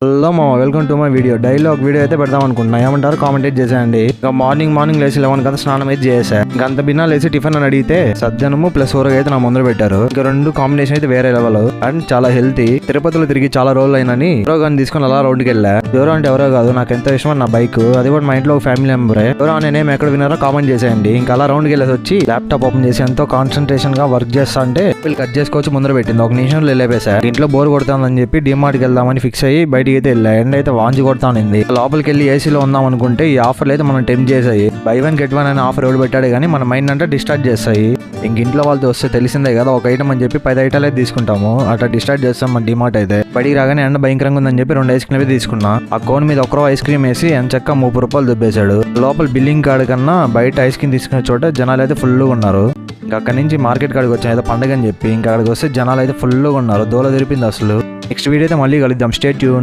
Hello మా welcome to my video. Daily ఒక video అయితే పెడదాం అనుకుంటున్నా, ఏమంటారు కామెంట్ చేసేయండి. ఇంకా మార్నింగ్ లేచి 11 కదా స్నానం అయితే చేసా. ఇంకా అంత బిన్నా లేచి టిఫిన్ అని అడిగితే సజ్జనము ప్లస్ ఊరగా అయితే నా ముందర పెట్టారు. ఇంకా రెండు కాంబినేషన్ అయితే వేరే లెవెల్ అండ్ చాలా హెల్తీ. తిరుపతిలో తిరిగి చాలా రోజులు అయినని గాని తీసుకొని అలా రౌండ్కి వెళ్ళా. ఎవరో అంటే ఎవరో కాదు, నాకు ఎంత ఇష్టం నా బైక్, అది కూడా మా ఇంట్లో ఒక ఫ్యామిలీ మెంబరే. ఎవరో అనే నేమ్ ఎక్కడ విన్నారో కామెంట్ చేసేయండి. ఇంకా అలా రౌండ్కి వెళ్ళేసి వచ్చి ల్యాప్టాప్ ఓపెన్ చేసి ఎంతో కాన్సన్ట్రేషన్ గా వర్క్ చేస్తా అంటే వీళ్ళు కట్ చేసుకోవచ్చు ముందర పెట్టింది. ఒక నిమిషంలో వెళ్ళేసా. ఇంట్లో బోర్ కొడతానని చెప్పి డిమార్ట్కి వెళ్దామని ఫిక్స్ అయ్యి బయటికి అయితే వెళ్ళా. ఎండ్ అయితే వాంచి కొడతానింది. లోపలికి వెళ్ళి ఏసీలో ఉందాం అనుకుంటే ఈ ఆఫర్లు అయితే మనం టెంప్ట్ చేసాయి. బై వన్ గెట్ వన్ అనే ఆఫర్ ఎవడు పెట్టాడు కానీ మన మైండ్ అంటే డిస్టార్ట్ చేస్తాయి. ఇంక ఇంట్లో వాళ్ళతో వస్తే తెలిసిందే కదా, ఒక ఐటమ్ అని చెప్పి 10 ఐటాలు అయితే తీసుకుంటాము. అట్లా డిస్టార్ట్ చేస్తాం మన డిమార్ట్ అయితే. బయటికి రాగానే ఎండ భయంకరంగా ఉందని చెప్పి 2 ఐస్ క్రీమ్ తీసుకున్నా. ఆ కోన్ మీద ఒక్కరో ఐస్ క్రీమ్ వేసి ఎంచక్క 30 రూపాయలు దుబ్బేశాడు. లోపల బిల్లింగ్ కార్డు కన్నా బయట ఐస్ క్రీమ్ తీసుకునే చోట జనాలు అయితే ఫుల్గా ఉన్నారు. ఇంకా అక్కడి నుంచి మార్కెట్ కాడికి వచ్చాను ఏదో పండుగ అని చెప్పి. ఇంకా అక్కడికి వస్తే జనాలు అయితే ఫుల్గా ఉన్నారు. దూల తెరిపింది అసలు. నెక్స్ట్ వీడియో అయితే మళ్ళీ కలుద్దాం. Stay tune.